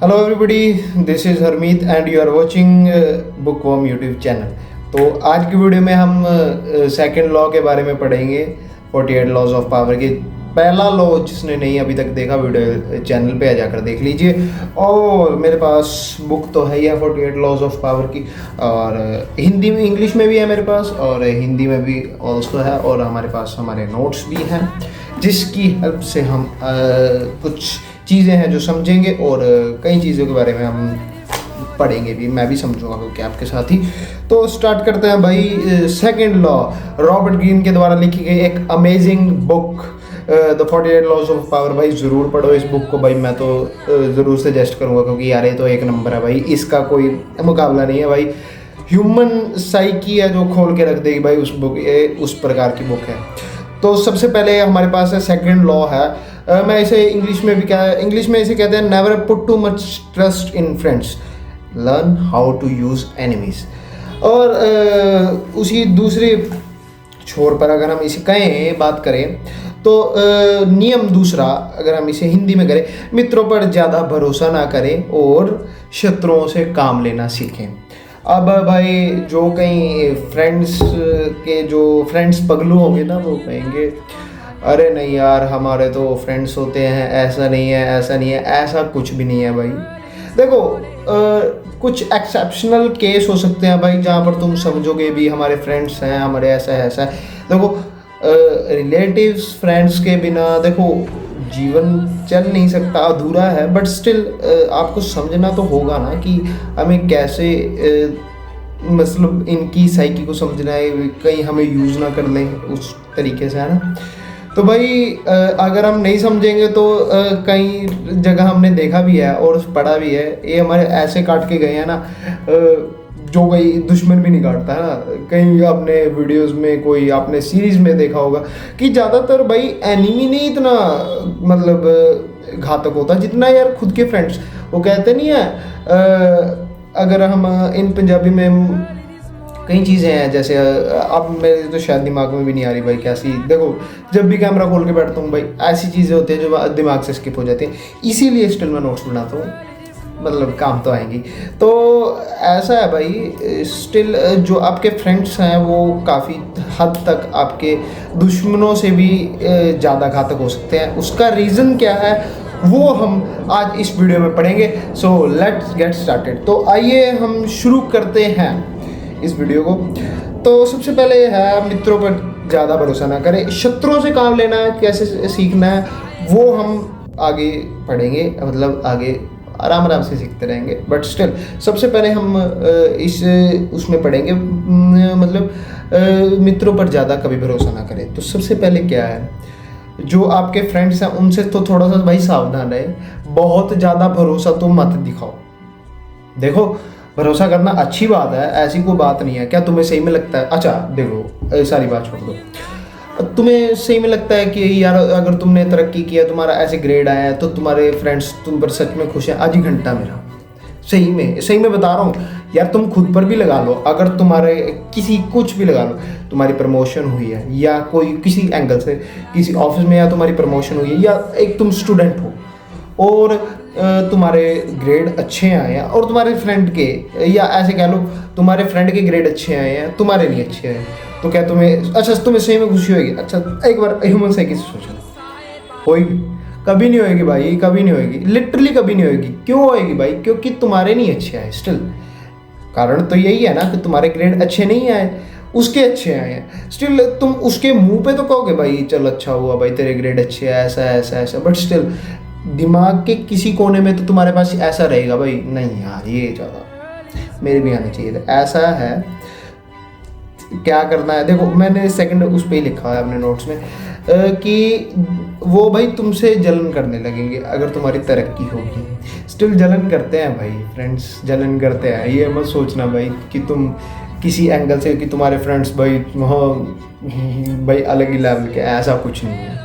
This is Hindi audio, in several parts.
Hello everybody, this is Harmeet and you are watching bookworm YouTube channel. तो आज की वीडियो में हम सेकंड लॉ के बारे में पढ़ेंगे, 48 लॉज ऑफ पावर के। पहला लॉ जिसने नहीं अभी तक देखा, वीडियो चैनल पे आ जाकर देख लीजिए। और मेरे पास बुक तो है ही है 48 लॉज ऑफ पावर की, और हिंदी में, इंग्लिश में भी है मेरे पास, और हिंदी में भी ऑल्सो है। और हमारे पास हमारे नोट्स भी हैं, जिसकी हेल्प से हम कुछ चीज़ें हैं जो समझेंगे, और कई चीज़ों के बारे में हम पढ़ेंगे भी, मैं भी समझूंगा क्योंकि आपके साथ ही। तो स्टार्ट करते हैं भाई। सेकंड लॉ रॉबर्ट ग्रीन के द्वारा लिखी गई एक amazing book the 48 laws of power. भाई ज़रूर पढ़ो इस बुक को भाई, मैं तो ज़रूर सजेस्ट करूँगा, क्योंकि यार ये तो एक नंबर है भाई, इसका कोई मुकाबला नहीं है भाई। ह्यूमन साइकी है जो खोल के रख देगी भाई उस बुक, ये उस प्रकार की बुक है। तो सबसे पहले हमारे पास है सेकंड लॉ है। मैं इसे इंग्लिश में भी इंग्लिश में इसे कहते हैं never put too much trust in friends, learn how to use enemies. और उसी दूसरे छोर पर अगर हम इसे कहें, बात करें तो नियम दूसरा अगर हम इसे हिंदी में करें, मित्रों पर ज़्यादा भरोसा ना करें और शत्रुओं से काम लेना सीखें। अब भाई जो कहीं फ्रेंड्स पगलू होंगे ना, वो कहेंगे अरे नहीं यार, हमारे तो फ्रेंड्स होते हैं, ऐसा नहीं है, ऐसा नहीं है। ऐसा कुछ भी नहीं है भाई। देखो कुछ एक्सेप्शनल केस हो सकते हैं भाई, जहाँ पर तुम समझोगे भी हमारे फ्रेंड्स हैं, हमारे ऐसा है ऐसा है। देखो रिलेटिव्स फ्रेंड्स के बिना देखो जीवन चल नहीं सकता, अधूरा है। बट स्टिल आपको समझना तो होगा ना कि हमें कैसे मतलब इनकी साइकी को समझना है, कहीं हमें यूज़ ना कर लें उस तरीके से, है ना। तो भाई अगर हम नहीं समझेंगे तो कई जगह हमने देखा भी है और पढ़ा भी है, ये हमारे ऐसे काट के गए हैं ना, जो कोई दुश्मन भी नहीं काटता है ना। कहीं आपने वीडियोस में, कोई आपने सीरीज में देखा होगा कि ज़्यादातर भाई एनिमी नहीं इतना मतलब घातक होता जितना यार खुद के फ्रेंड्स। वो कहते नहीं है, अगर हम इन पंजाबी में कई चीज़ें हैं, जैसे अब मेरे तो शायद दिमाग में भी नहीं आ रही भाई कैसी। देखो जब भी कैमरा खोल के बैठता हूँ भाई, ऐसी चीज़ें होती हैं जो दिमाग से स्किप हो जाती हैं, इसीलिए स्टिल मैं नोट्स बनाता हूँ, मतलब काम तो आएंगी। तो ऐसा है भाई, स्टिल जो आपके फ्रेंड्स हैं वो काफ़ी हद तक आपके दुश्मनों से भी ज़्यादा घातक हो सकते हैं। उसका रीज़न क्या है वो हम आज इस वीडियो में पढ़ेंगे। So let's get started. तो आइए हम शुरू करते हैं इस वीडियो को। तो सबसे पहले है मित्रों पर ज़्यादा भरोसा ना करें, शत्रुओं से काम लेना है, कैसे सीखना है वो हम आगे पढ़ेंगे, मतलब आगे आराम आराम से सीखते रहेंगे। बट स्टिल सबसे पहले हम उसमें पढ़ेंगे, मतलब मित्रों पर ज़्यादा कभी भरोसा ना करें। तो सबसे पहले क्या है, जो आपके फ्रेंड्स हैं उनसे तो थोड़ा सा भाई सावधान रहे, बहुत ज़्यादा भरोसा तो मत दिखाओ। देखो भरोसा करना अच्छी बात है, ऐसी कोई बात नहीं है। क्या तुम्हें सही में लगता है, अच्छा देखो सारी बात छोड़ दो, तुम्हें सही में लगता है कि यार अगर तुमने तरक्की किया, तुम्हारा ऐसे ग्रेड आया है, तो तुम्हारे फ्रेंड्स तुम पर सच में खुश हैं? आज ही घंटा मेरा सही में बता रहा हूँ यार, तुम खुद पर भी लगा लो। अगर तुम्हारे किसी कुछ भी लगा लो, तुम्हारी प्रमोशन हुई है या कोई किसी एंगल से किसी ऑफिस में, या तुम्हारी प्रमोशन हुई है, या एक तुम स्टूडेंट हो और तुम्हारे ग्रेड अच्छे आए हैं, और तुम्हारे फ्रेंड के, या ऐसे कह लो तुम्हारे फ्रेंड के ग्रेड अच्छे आए हैं, तुम्हारे नहीं अच्छे आए, तो क्या तुम्हें, अच्छा तुम्हें सही में खुशी होगी? अच्छा एक बार ह्यूमन साइकी से सोचो, होगी? कभी नहीं होएगी भाई, कभी नहीं होएगी, लिटरली कभी नहीं होएगी। क्यों होएगी भाई? क्योंकि तुम्हारे नहीं अच्छे आए। स्टिल कारण तो यही है ना कि तुम्हारे ग्रेड अच्छे नहीं आए, उसके अच्छे आए हैं। स्टिल तुम उसके मुंह पे तो कहोगे भाई चल अच्छा हुआ भाई तेरे ग्रेड अच्छे हैं, ऐसा ऐसा ऐसा, बट स्टिल दिमाग के किसी कोने में तो तुम्हारे पास ऐसा रहेगा भाई, नहीं यार ये ज़्यादा मेरे भी आने चाहिए था। ऐसा है, क्या करना है देखो, मैंने सेकंड उस पर ही लिखा है अपने नोट्स में कि वो भाई तुमसे जलन करने लगेंगे अगर तुम्हारी तरक्की होगी। स्टिल जलन करते हैं भाई फ्रेंड्स, जलन करते हैं। ये मत सोचना भाई कि तुम किसी एंगल से कि तुम्हारे फ्रेंड्स भाई अलग ही लेवल के, ऐसा कुछ नहीं है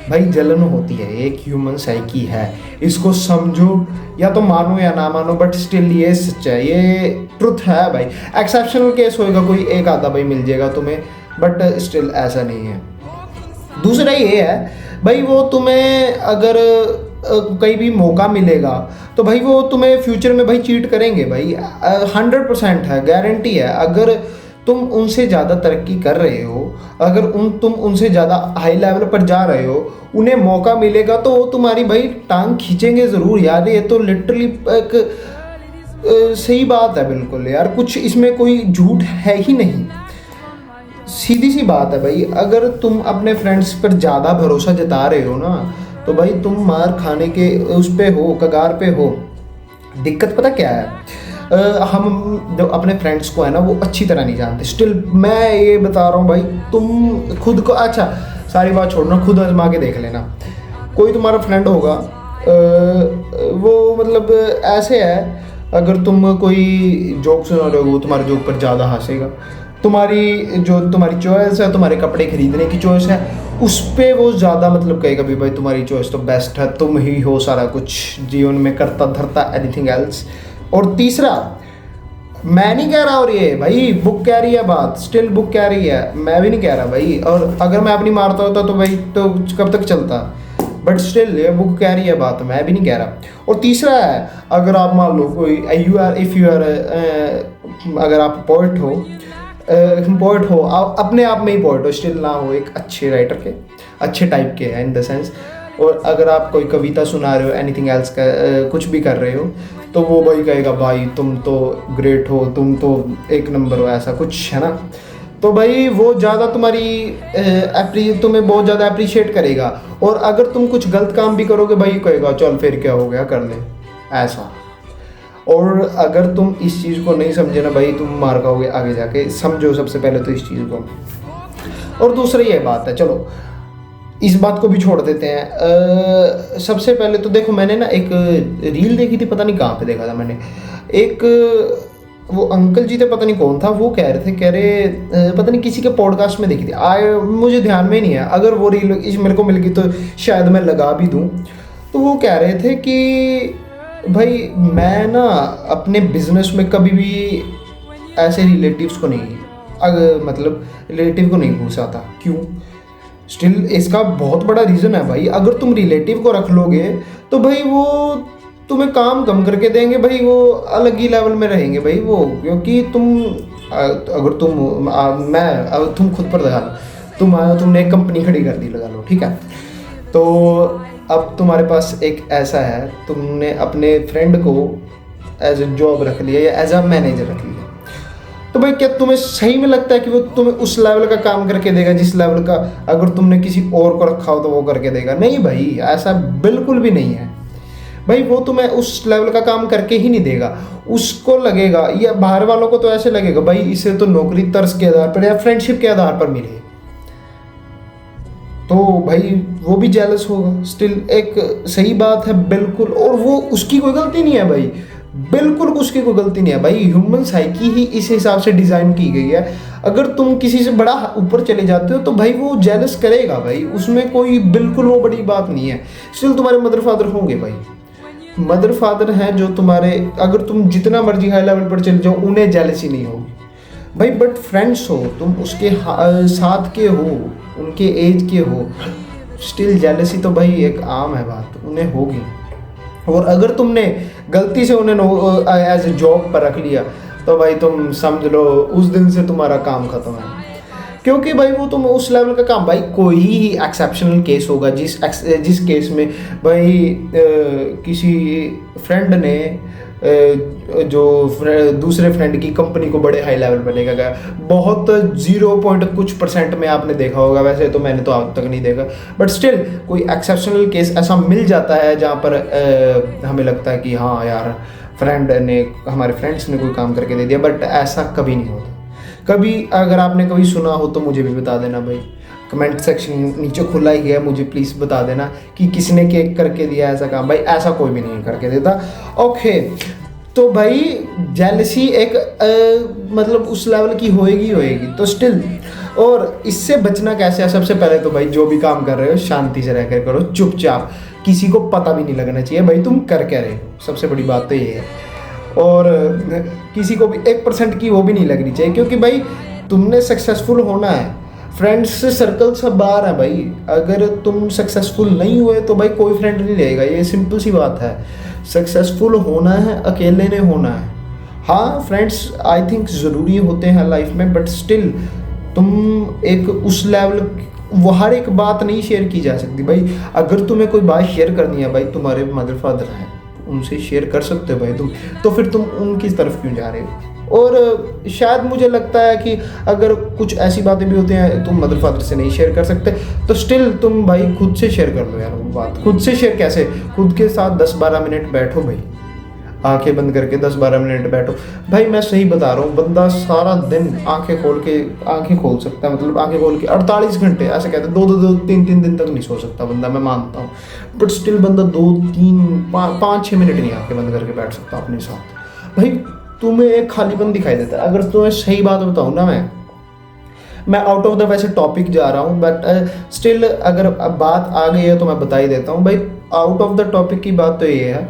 भाई। जलन होती है, एक ह्यूमन साइकी है, इसको समझो या तो मानो या ना मानो, बट स्टिल ये सच है, ये ट्रुथ है भाई। एक्सेप्शनल केस होएगा, कोई एक आधा भाई मिल जाएगा तुम्हें, बट स्टिल ऐसा नहीं है। दूसरा ये है भाई, वो तुम्हें अगर कहीं भी मौका मिलेगा तो भाई वो तुम्हें फ्यूचर में भाई चीट करेंगे भाई, 100% है, गारंटी है। अगर तुम उनसे ज़्यादा तरक्की कर रहे हो, अगर तुम उनसे ज़्यादा हाई लेवल पर जा रहे हो, उन्हें मौका मिलेगा तो वो तुम्हारी भाई टांग खींचेंगे ज़रूर यार। ये तो लिटरली एक सही बात है बिल्कुल यार, कुछ इसमें कोई झूठ है ही नहीं, सीधी सी बात है भाई। अगर तुम अपने फ्रेंड्स पर ज़्यादा भरोसा जता रहे हो ना तो भाई तुम मार खाने के उस पे हो, कगार पे हो। दिक्कत पता क्या है, हम जो अपने फ्रेंड्स को है ना वो अच्छी तरह नहीं जानते। स्टिल मैं ये बता रहा हूँ भाई, तुम खुद को, अच्छा सारी बात छोड़ना, खुद आजमा के देख लेना। कोई तुम्हारा फ्रेंड होगा, वो मतलब ऐसे है, अगर तुम कोई जोक सुना रहे हो वो तुम्हारे जोक पर ज़्यादा हंसेगा। तुम्हारी चॉइस है, तुम्हारे कपड़े खरीदने की चॉइस है, उस पर वो ज़्यादा मतलब कहेगा भी भाई तुम्हारी चॉइस तो बेस्ट है, तुम ही हो सारा कुछ जीवन में करता धरता, एनीथिंग एल्स। और तीसरा, मैं नहीं कह रहा, और ये भाई बुक कह रही है बात, स्टिल बुक कह रही है, मैं भी नहीं कह रहा भाई। और अगर मैं अपनी मारता होता तो भाई तो कब तक चलता, बट स्टिल ये बुक कह रही है बात, मैं भी नहीं कह रहा। और तीसरा है, अगर आप मान लो कोई अगर आप पोइट हो, आप अपने आप में ही पोइट हो, स्टिल ना हो एक अच्छे राइटर के, अच्छे टाइप के हैं इन द सेंस, और अगर आप कोई कविता सुना रहे हो, एनीथिंग एल्स का कुछ भी कर रहे हो, तो वो भाई कहेगा भाई तुम तो ग्रेट हो, तुम तो एक नंबर हो, ऐसा कुछ है ना। तो भाई वो ज़्यादा तुम्हें बहुत ज़्यादा अप्रिशिएट करेगा। और अगर तुम कुछ गलत काम भी करोगे भाई कहेगा चल फिर क्या हो गया, कर ले, ऐसा। और अगर तुम इस चीज़ को नहीं समझे ना भाई, तुम मार खाओगे आगे जाके, समझो सबसे पहले तो इस चीज़ को। और दूसरी ये बात है, चलो इस बात को भी छोड़ देते हैं। सबसे पहले तो देखो, मैंने ना एक रील देखी थी, पता नहीं कहाँ पे देखा था मैंने, एक वो अंकल जी थे, पता नहीं कौन था, वो कह रहे पता नहीं किसी के पॉडकास्ट में देखी थी, मुझे ध्यान में नहीं है, अगर वो रील मेरे को मिल गई तो शायद मैं लगा भी दूँ। तो वो कह रहे थे कि भाई मैं ना अपने बिजनेस में कभी भी ऐसे रिलेटिव को नहीं घुसाता। क्यों? स्टिल इसका बहुत बड़ा रीज़न है भाई। अगर तुम रिलेटिव को रख लोगे तो भाई वो तुम्हें काम कम करके देंगे भाई, वो अलग ही लेवल में रहेंगे भाई वो, क्योंकि तुम खुद पर लगा लो, तुमने एक कंपनी खड़ी कर दी, लगा लो, ठीक है। तो अब तुम्हारे पास एक ऐसा है, तुमने अपने फ्रेंड को एज ए जॉब रख लिया या एज अ मैनेजर रख लिया, तो भाई क्या तुम्हें सही में लगता है कि वो तुम्हें उस लेवल का काम करके देगा जिस लेवल का अगर तुमने किसी और को रखा हो तो वो करके देगा? नहीं भाई, ऐसा बिल्कुल भी नहीं है भाई। वो तुम्हें उस लेवल का काम करके ही नहीं देगा, उसको लगेगा, या बाहर वालों को तो ऐसे लगेगा भाई इसे तो नौकरी तर्ज के आधार पर या फ्रेंडशिप के आधार पर मिले, तो भाई वो भी जेलस होगा। स्टिल एक सही बात है बिल्कुल, और वो उसकी कोई गलती नहीं है भाई, बिल्कुल उसकी कोई गलती नहीं है भाई। ह्यूमन साइकी ही इस हिसाब से डिज़ाइन की गई है। अगर तुम किसी से बड़ा ऊपर चले जाते हो तो भाई वो जेलस करेगा भाई, उसमें कोई बिल्कुल वो बड़ी बात नहीं है। स्टिल तुम्हारे मदर फादर होंगे भाई, मदर फादर हैं जो तुम्हारे, अगर तुम जितना मर्जी हाई लेवल पर चले जाओ उन्हें जेलसी नहीं होगी भाई। बट फ्रेंड्स हो तुम, उसके साथ के हो, उनके एज के हो, स्टिल जेलसी तो भाई एक आम है बात, उन्हें होगी। और अगर तुमने गलती से उन्हें एज ए जॉब पर रख लिया तो भाई तुम समझ लो उस दिन से तुम्हारा काम खत्म है, क्योंकि भाई वो तुम उस लेवल का काम, भाई कोई ही एक्सेप्शनल केस होगा जिस केस में भाई किसी फ्रेंड ने जो दूसरे फ्रेंड की कंपनी को बड़े हाई लेवल पर लेकर गया, बहुत 0 कुछ% में आपने देखा होगा, वैसे तो मैंने तो आज तक नहीं देखा, बट स्टिल कोई एक्सेप्शनल केस ऐसा मिल जाता है जहाँ पर हमें लगता है कि हाँ यार हमारे फ्रेंड्स ने कोई काम करके दे दिया, बट ऐसा कभी नहीं होता। कभी अगर आपने कभी सुना हो तो मुझे भी बता देना भाई, कमेंट सेक्शन नीचे खुला ही है, मुझे प्लीज़ बता देना कि किसने केक करके दिया ऐसा काम। भाई ऐसा कोई भी नहीं करके देता। ओके, तो भाई जेलसी एक मतलब उस लेवल की होएगी तो स्टिल, और इससे बचना कैसे है? सबसे पहले तो भाई जो भी काम कर रहे हो शांति से रहकर करो, चुपचाप, किसी को पता भी नहीं लगना चाहिए भाई तुम कर क्या रहे हो, सबसे बड़ी बात तो ये है। और किसी को भी 1% की वो भी नहीं लगनी चाहिए, क्योंकि भाई तुमने सक्सेसफुल होना है, फ्रेंड्स सर्कल सब बाहर है भाई। अगर तुम सक्सेसफुल नहीं हुए तो भाई कोई फ्रेंड नहीं रहेगा, ये सिंपल सी बात है। सक्सेसफुल होना है अकेले ने होना है। हाँ फ्रेंड्स आई थिंक ज़रूरी होते हैं लाइफ में, बट स्टिल तुम एक उस लेवल, वो हर एक बात नहीं शेयर की जा सकती भाई। अगर तुम्हें कोई बात शेयर करनी है भाई, तुम्हारे मदर फादर हैं, उनसे शेयर कर सकते हो भाई तुम, तो फिर तुम उनकी तरफ क्यों जा रहे हो। और शायद मुझे लगता है कि अगर कुछ ऐसी बातें भी होती हैं तुम मदर फादर से नहीं शेयर कर सकते, तो स्टिल तुम भाई खुद से शेयर कर लो यार वो बात। खुद से शेयर कैसे, खुद के साथ 10-12 मिनट बैठो भाई, आंखें बंद करके 10-12 मिनट बैठो भाई। मैं सही बता रहा हूँ, बंदा सारा दिन आंखें खोल सकता है, मतलब आंखें खोल के 48 घंटे, ऐसे कहते हैं 2-3 दिन तक नहीं सो सकता बंदा, मैं मानता हूँ, बट स्टिल बंदा 2-3-5-6 मिनट नहीं आंखें बंद करके बैठ सकता अपने साथ भाई। तुम्हें एक खालीपन दिखाई देता है। अगर तुम्हें सही बात बताऊँ ना, मैं आउट ऑफ द वैसे टॉपिक जा रहा हूँ, बट स्टिल अगर अब बात आ गई है तो मैं बता ही देता हूँ भाई। आउट ऑफ द टॉपिक की बात तो ये है,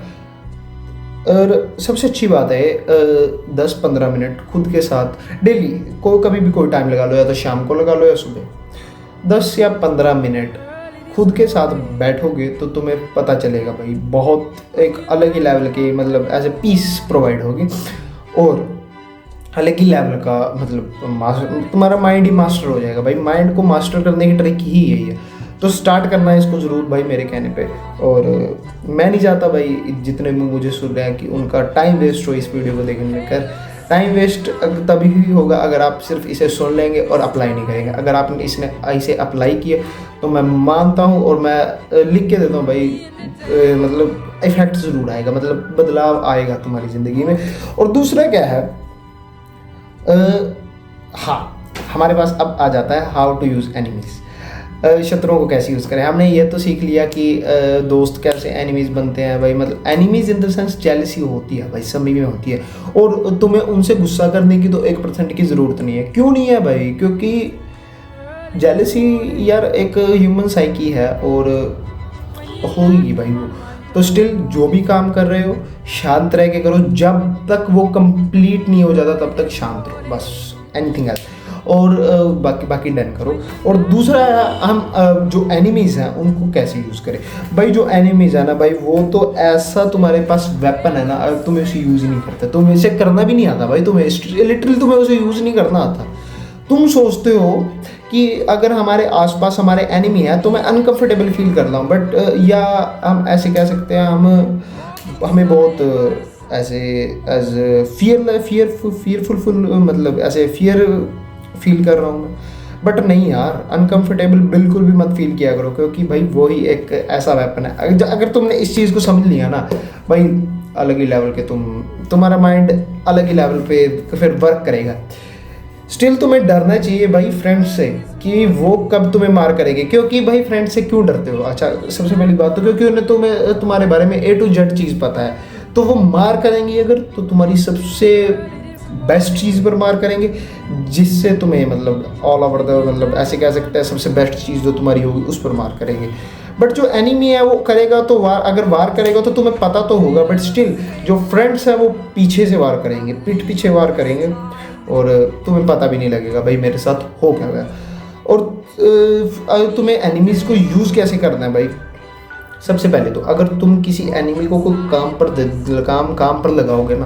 और सबसे अच्छी बात है 10-15 मिनट खुद के साथ डेली, कभी भी कोई टाइम लगा लो, या तो शाम को लगा लो या सुबह, 10 या 15 मिनट खुद के साथ बैठोगे तो तुम्हें पता चलेगा भाई, बहुत एक अलग ही लेवल की मतलब एज ए पीस प्रोवाइड होगी, और अलग ही लेवल का मतलब तुम्हारा माइंड ही मास्टर हो जाएगा भाई। माइंड को मास्टर करने की ट्रिक ही यही है, तो स्टार्ट करना है इसको ज़रूर भाई मेरे कहने पे। और मैं नहीं चाहता भाई जितने भी मुझे सुन रहे हैं कि उनका टाइम वेस्ट हो इस वीडियो को देखने में कर। टाइम वेस्ट तभी भी होगा अगर आप सिर्फ इसे सुन लेंगे और अप्लाई नहीं करेंगे। अगर आपने इसे अप्लाई किया तो मैं मानता हूँ, और मैं लिख के देता हूँ भाई, मतलब इफेक्ट ज़रूर आएगा, मतलब बदलाव आएगा तुम्हारी ज़िंदगी में। और दूसरा क्या है, हाँ हमारे पास अब आ जाता है हाउ टू यूज़ एनिमीज़, शत्रुओं को कैसे यूज़ करें। हमने ये तो सीख लिया कि दोस्त कैसे एनिमीज़ बनते हैं भाई, मतलब enemies in the sense jealousy होती है भाई, सभी में होती है, और तुम्हें उनसे गुस्सा करने की तो 1% की ज़रूरत नहीं है। क्यों नहीं है भाई, क्योंकि जेलसी यार एक ह्यूमन साइकी है और होगी भाई वो। तो स्टिल जो भी काम कर रहे हो शांत रह के करो, जब तक वो कंप्लीट नहीं हो जाता तब तक शांत रहो बस, एनीथिंग एल्स, और बाकी डन करो। और दूसरा हम जो एनिमीज़ हैं उनको कैसे यूज़ करें भाई। जो एनिमीज़ है ना भाई, वो तो ऐसा तुम्हारे पास वेपन है ना, अगर तुम इसे यूज़ ही नहीं करते, तुम्हें इसे करना भी नहीं आता भाई, तुम्हें लिटरली तुम्हें उसे यूज़ नहीं करना आता। तुम सोचते हो कि अगर हमारे आसपास हमारे एनिमी है तो मैं अनकंफर्टेबल फील कर रहा हूँ, बट या हम ऐसे कह सकते हैं, हमें बहुत ऐसे एज फियरफुल मतलब ऐसे फियर फील कर रहा हूँ मैं, बट नहीं यार, अनकंफर्टेबल बिल्कुल भी मत फील किया करो, क्योंकि भाई वो ही एक ऐसा वेपन है। अगर तुमने इस चीज़ को समझ लिया ना भाई, अलग ही लेवल के तुम्हारा माइंड अलग ही लेवल पे फिर वर्क करेगा। स्टिल तुम्हें डरना चाहिए भाई फ्रेंड्स से कि वो कब तुम्हें मार करेंगे। क्योंकि भाई फ्रेंड से क्यों डरते हो? अच्छा, सबसे पहली बात तो क्योंकि उन्हें तुम्हारे बारे में A to Z चीज़ पता है, तो वो मार करेंगी अगर, तो तुम्हारी सबसे बेस्ट चीज़ पर मार करेंगे, जिससे तुम्हें मतलब ऑल ओवर द मतलब ऐसे कह सकते हैं सबसे बेस्ट चीज़ जो तुम्हारी होगी उस पर मार करेंगे। बट जो एनिमी है वो करेगा तो अगर वार करेगा तो तुम्हें पता तो होगा, बट स्टिल जो फ्रेंड्स हैं वो पीछे से वार करेंगे, पीठ पीछे वार करेंगे, और तुम्हें पता भी नहीं लगेगा भाई मेरे साथ हो क्या गया। और तुम्हें एनिमीज़ को यूज़ कैसे करना है भाई। सबसे पहले तो अगर तुम किसी एनिमी को कोई काम पर लगाओगे ना,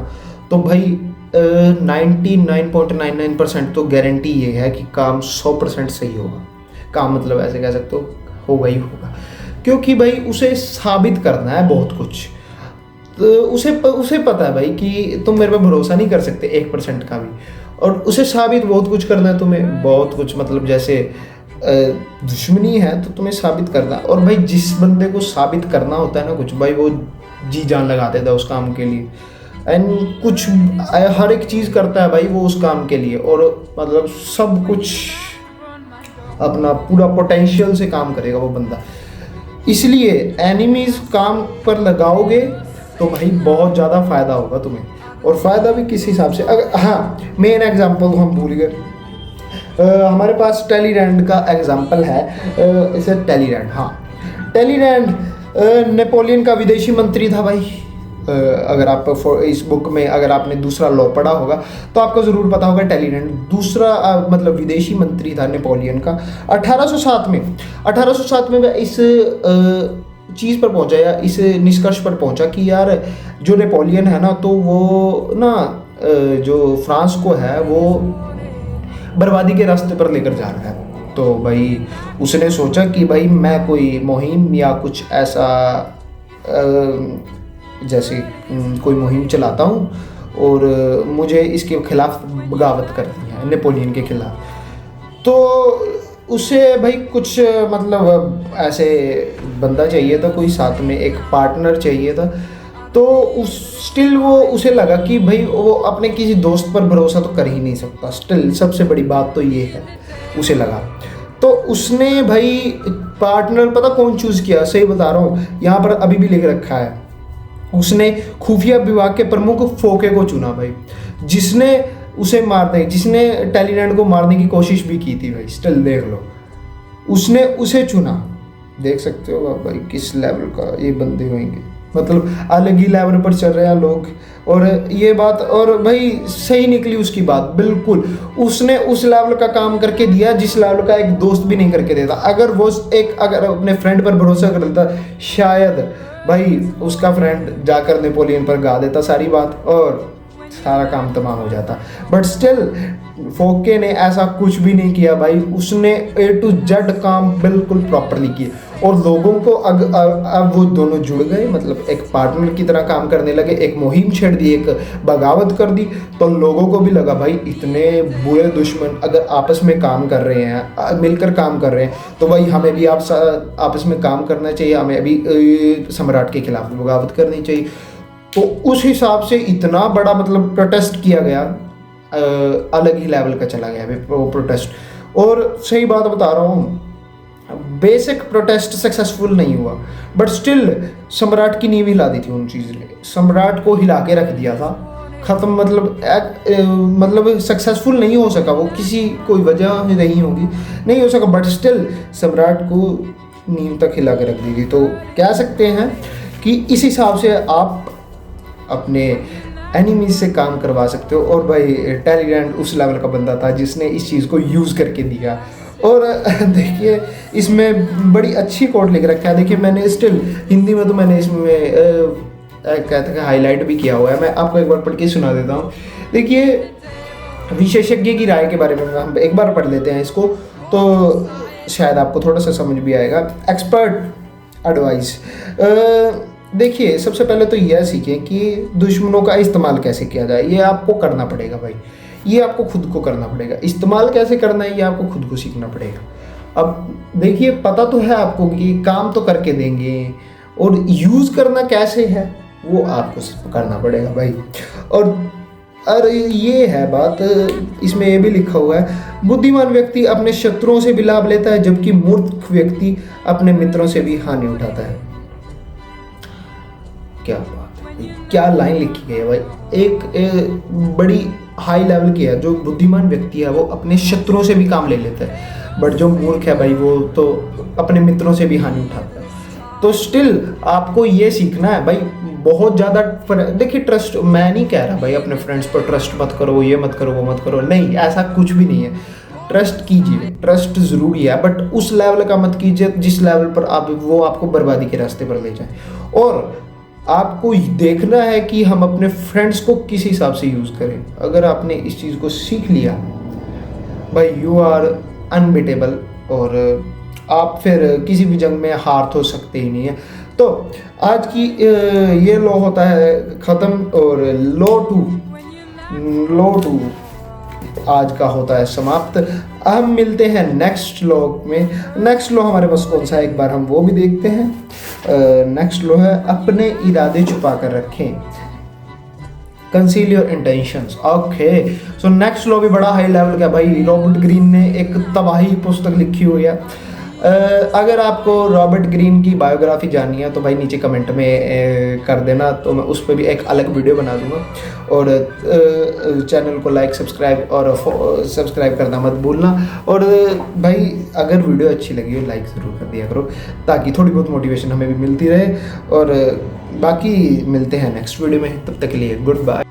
तो भाई 99.99% तो गारंटी ये है कि काम 100% सही होगा। काम मतलब ऐसे कह सकते हो होगा ही होगा, क्योंकि भाई उसे साबित करना है बहुत कुछ। तो उसे पता है भाई कि तुम मेरे पे भरोसा नहीं कर सकते 1% का भी, और उसे साबित बहुत कुछ करना है तुम्हें, बहुत कुछ मतलब जैसे दुश्मनी है तो तुम्हें साबित करना। और भाई जिस बंदे को साबित करना होता है ना कुछ, भाई वो जी जान लगा देता है उस काम के लिए, एंड कुछ हर एक चीज़ करता है भाई वो उस काम के लिए, और मतलब सब कुछ अपना पूरा पोटेंशियल से काम करेगा वो बंदा। इसलिए एनिमीज़ काम पर लगाओगे तो भाई बहुत ज़्यादा फ़ायदा होगा तुम्हें, और फ़ायदा भी किस हिसाब से। अगर हाँ, मेन एग्जांपल हम भूल गए, हमारे पास टेलीरैंड का एग्जांपल है। इसे टेलीरैंड, हाँ टेलीरैंड नेपोलियन का विदेशी मंत्री था भाई। अगर आप इस बुक में अगर आपने दूसरा लॉ पढ़ा होगा तो आपको ज़रूर पता होगा टेलीडेंट दूसरा मतलब विदेशी मंत्री था नेपोलियन का 1807 में वह इस चीज़ पर पहुंचा या इस निष्कर्ष पर पहुंचा कि यार जो नेपोलियन है ना तो वो ना जो फ्रांस को है वो बर्बादी के रास्ते पर लेकर जा रहा है। तो भाई उसने सोचा कि भाई मैं कोई मुहिम या कुछ ऐसा जैसे कोई मुहिम चलाता हूँ और मुझे इसके खिलाफ बगावत करनी है नेपोलियन के खिलाफ। तो उसे भाई कुछ मतलब ऐसे बंदा चाहिए था, कोई साथ में एक पार्टनर चाहिए था। तो स्टिल वो उसे लगा कि भाई वो अपने किसी दोस्त पर भरोसा तो कर ही नहीं सकता, स्टिल सबसे बड़ी बात तो ये है उसे लगा। तो उसने भाई पार्टनर पता कौन चूज़ किया, सही बता रहा हूँ, यहाँ पर अभी भी लिख रखा है। उसने खुफिया विभाग के प्रमुख फोके को चुना भाई, जिसने उसे मारने जिसने टेलीडेंट को मारने की कोशिश भी की थी भाई। स्टिल देख लो, उसने उसे चुना। देख सकते हो भाई किस लेवल का ये बंदे होंगे, मतलब अलग ही लेवल पर चल रहे हैं लोग। और ये बात और भाई सही निकली उसकी बात बिल्कुल। उसने उस लेवल का काम करके दिया जिस लेवल का एक दोस्त भी नहीं करके देता। अगर वो अगर अपने फ्रेंड पर भरोसा कर लेता शायद भाई उसका फ्रेंड जाकर नेपोलियन पर गा देता सारी बात और सारा काम तमाम हो जाता। बट स्टिल फोके ने ऐसा कुछ भी नहीं किया भाई, उसने A to Z काम बिल्कुल प्रॉपरली किया। और लोगों को अब वो दोनों जुड़ गए, मतलब एक पार्टनर की तरह काम करने लगे, एक मुहिम छेड़ दी, एक बगावत कर दी। तो लोगों को भी लगा भाई इतने बुरे दुश्मन अगर आपस में काम कर रहे हैं, मिलकर काम कर रहे हैं, तो भाई हमें भी आपस में काम करना चाहिए, हमें भी सम्राट के खिलाफ बगावत करनी चाहिए। तो उस हिसाब से इतना बड़ा मतलब प्रोटेस्ट किया गया, अलग ही लेवल का चला गया वो प्रोटेस्ट। और सही बात बता रहा हूँ, बेसिक प्रोटेस्ट सक्सेसफुल नहीं हुआ, बट स्टिल सम्राट की नींव हिला दी थी उन चीज़ ने, सम्राट को हिला के रख दिया था, ख़त्म। मतलब सक्सेसफुल नहीं हो सका वो, किसी कोई वजह नहीं होगी, नहीं हो सका, बट स्टिल सम्राट को नींव तक हिला के रख दी थी। तो कह सकते हैं कि इस हिसाब से आप अपने एनिमीज से काम करवा सकते हो। और भाई टेलीडेंट उस लेवल का बंदा था जिसने इस चीज़ को यूज़ करके दिया। और देखिए इसमें बड़ी अच्छी कोट लिख रखा है, देखिए मैंने स्टिल हिंदी में तो मैंने इसमें कहते हैं हाईलाइट भी किया हुआ है, मैं आपको एक बार पढ़ के सुना देता हूँ। देखिए विशेषज्ञ की राय के बारे में हम एक बार पढ़ लेते हैं इसको, तो शायद आपको थोड़ा सा समझ भी आएगा। एक्सपर्ट एडवाइस, देखिए सबसे पहले तो यह सीखें कि दुश्मनों का इस्तेमाल कैसे किया जाए, ये आपको करना पड़ेगा भाई, ये आपको खुद को करना पड़ेगा। इस्तेमाल कैसे करना है ये आपको खुद को सीखना पड़ेगा। अब देखिए पता तो है आपको कि काम तो करके देंगे, और यूज़ करना कैसे है वो आपको करना पड़ेगा भाई। और ये है बात, इसमें ये भी लिखा हुआ है, बुद्धिमान व्यक्ति अपने शत्रुओं से भी लाभ लेता है, जबकि मूर्ख व्यक्ति अपने मित्रों से भी हानि उठाता है। क्या बात है, क्या लाइन लिखी गई है भाई, एक बड़ी हाई लेवल की है। जो बुद्धिमान व्यक्ति है वो अपने शत्रुओं से भी काम ले लेता है, बट जो मूर्ख है भाई वो तो अपने मित्रों से भी हानि उठाता है। तो स्टिल आपको ये सीखना है भाई, बहुत ज़्यादा। देखिए ट्रस्ट, मैं नहीं कह रहा भाई अपने फ्रेंड्स पर ट्रस्ट मत करो, ये मत करो, वो मत करो, नहीं, ऐसा कुछ भी नहीं है। ट्रस्ट कीजिए, ट्रस्ट ज़रूरी है, बट उस लेवल का मत कीजिए जिस लेवल पर वो आपको बर्बादी के रास्ते पर ले जाए। और आपको देखना है कि हम अपने फ्रेंड्स को किस हिसाब से यूज़ करें। अगर आपने इस चीज़ को सीख लिया भाई, यू आर अनबीटेबल, और आप फिर किसी भी जंग में हार तो सकते ही नहीं है। तो आज की ये लॉ होता है ख़त्म, और लॉ टू आज का होता है समाप्त। हम मिलते हैं नेक्स्ट लॉ में। नेक्स्ट लॉ हमारे पास कौन सा है, एक बार हम वो भी देखते हैं। नेक्स्ट लॉ है अपने इरादे छुपा कर रखें, conceal your intentions. Okay, so next law भी बड़ा हाई लेवल का भाई। रॉबर्ट ग्रीन ने एक तबाही पुस्तक लिखी हुई है। अगर आपको रॉबर्ट ग्रीन की बायोग्राफी जाननी है तो भाई नीचे कमेंट में कर देना, तो मैं उस पर भी एक अलग वीडियो बना दूंगा। और चैनल को लाइक सब्सक्राइब करना मत भूलना। और भाई अगर वीडियो अच्छी लगी हो लाइक ज़रूर कर दिया करो, ताकि थोड़ी बहुत मोटिवेशन हमें भी मिलती रहे। और बाकी मिलते हैं नेक्स्ट वीडियो में, तब तक के लिए गुड बाय।